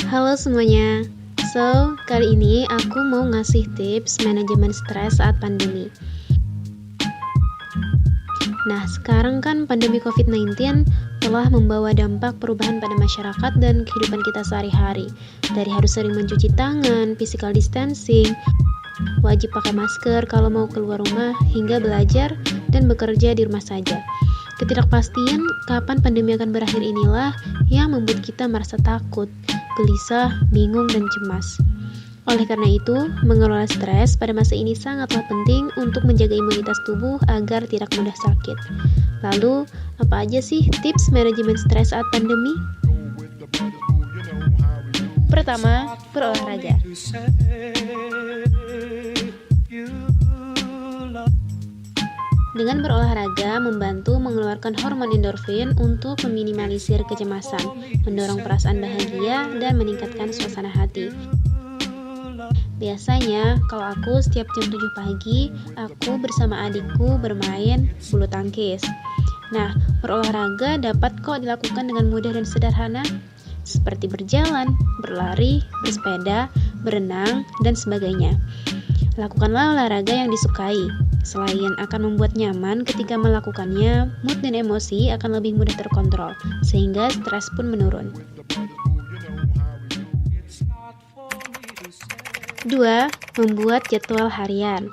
Halo semuanya. Kali ini aku mau ngasih tips manajemen stres saat pandemi. Nah, sekarang kan pandemi COVID-19 telah membawa dampak perubahan pada masyarakat dan kehidupan kita sehari-hari. Dari harus sering mencuci tangan, physical distancing, wajib pakai masker kalau mau keluar rumah, hingga belajar dan bekerja di rumah saja. Ketidakpastian kapan pandemi akan berakhir inilah yang membuat kita merasa takut, gelisah, bingung, dan cemas. Oleh karena itu, mengelola stres pada masa ini sangatlah penting untuk menjaga imunitas tubuh agar tidak mudah sakit. Lalu, apa aja sih tips manajemen stres saat pandemi? Pertama, berolahraga. Dengan berolahraga membantu mengeluarkan hormon endorfin untuk meminimalisir kecemasan, mendorong perasaan bahagia, dan meningkatkan suasana hati. Biasanya, kalau aku setiap jam 7 pagi, aku bersama adikku bermain bulu tangkis. Nah, berolahraga dapat kok dilakukan dengan mudah dan sederhana, seperti berjalan, berlari, bersepeda, berenang, dan sebagainya. Lakukanlah olahraga yang disukai. Selain akan membuat nyaman ketika melakukannya, mood dan emosi akan lebih mudah terkontrol, sehingga stres pun menurun. 2. Membuat jadwal harian.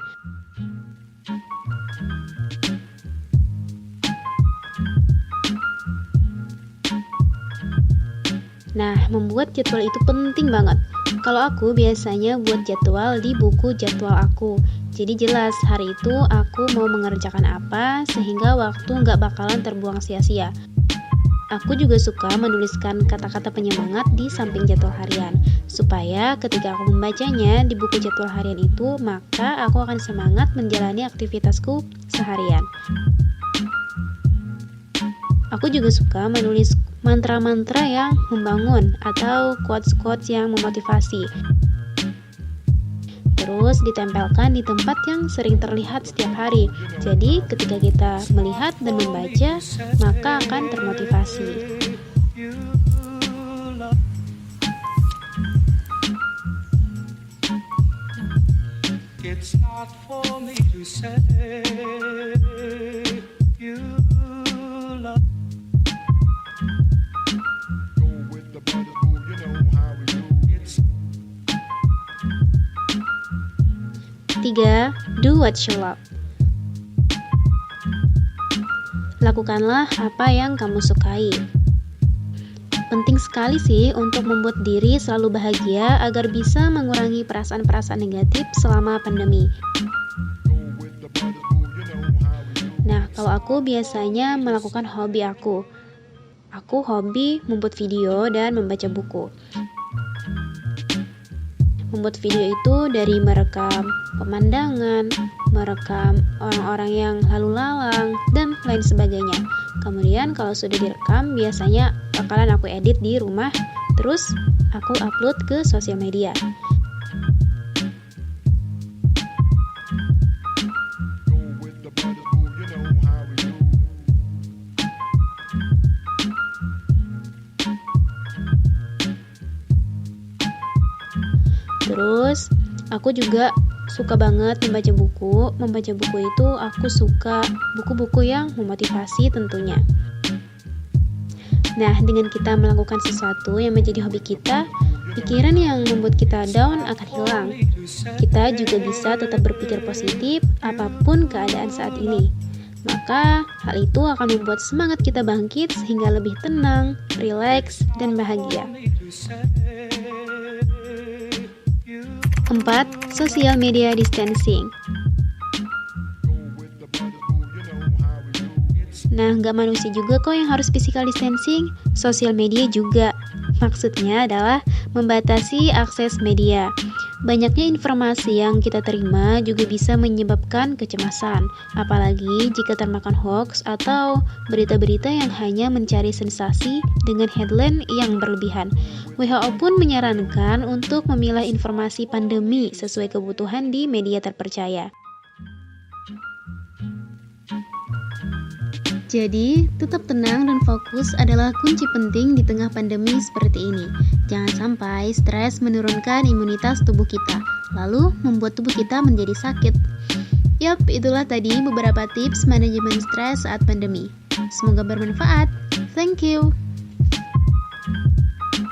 Nah, membuat jadwal itu penting banget. Kalau aku biasanya buat jadwal di buku jadwal aku. Jadi jelas hari itu aku mau mengerjakan apa sehingga waktu nggak bakalan terbuang sia-sia. Aku juga suka menuliskan kata-kata penyemangat di samping jadwal harian, supaya ketika aku membacanya di buku jadwal harian itu, maka aku akan semangat menjalani aktivitasku seharian. Aku juga suka menulis mantra-mantra yang membangun atau quotes-quotes yang memotivasi. Terus ditempelkan di tempat yang sering terlihat setiap hari. Jadi ketika kita melihat dan membaca, maka akan termotivasi. It's not for me to say you love. 3. Do what you love. Lakukanlah apa yang kamu sukai. Penting sekali sih untuk membuat diri selalu bahagia agar bisa mengurangi perasaan-perasaan negatif selama pandemi. Nah, kalau aku biasanya melakukan hobi aku. Aku hobi membuat video dan membaca buku. Membuat video itu dari merekam pemandangan, merekam orang-orang yang lalu lalang, dan lain sebagainya. Kemudian kalau sudah direkam, biasanya bakalan aku edit di rumah, terus aku upload ke sosial media. Terus, aku juga suka banget membaca buku. Membaca buku itu aku suka buku-buku yang memotivasi tentunya. Nah, dengan kita melakukan sesuatu yang menjadi hobi kita, pikiran yang membuat kita down akan hilang. Kita juga bisa tetap berpikir positif apapun keadaan saat ini. Maka, hal itu akan membuat semangat kita bangkit sehingga lebih tenang, rileks, dan bahagia. 4. Social media distancing. Nah, nggak manusia juga kok yang harus physical distancing, sosial media juga. Maksudnya adalah membatasi akses media. Banyaknya informasi yang kita terima juga bisa menyebabkan kecemasan, apalagi jika termakan hoax atau berita-berita yang hanya mencari sensasi dengan headline yang berlebihan. WHO pun menyarankan untuk memilah informasi pandemi sesuai kebutuhan di media terpercaya. Jadi, tetap tenang dan fokus adalah kunci penting di tengah pandemi seperti ini. Jangan sampai stres menurunkan imunitas tubuh kita, lalu membuat tubuh kita menjadi sakit. Yap, itulah tadi beberapa tips manajemen stres saat pandemi. Semoga bermanfaat. Thank you.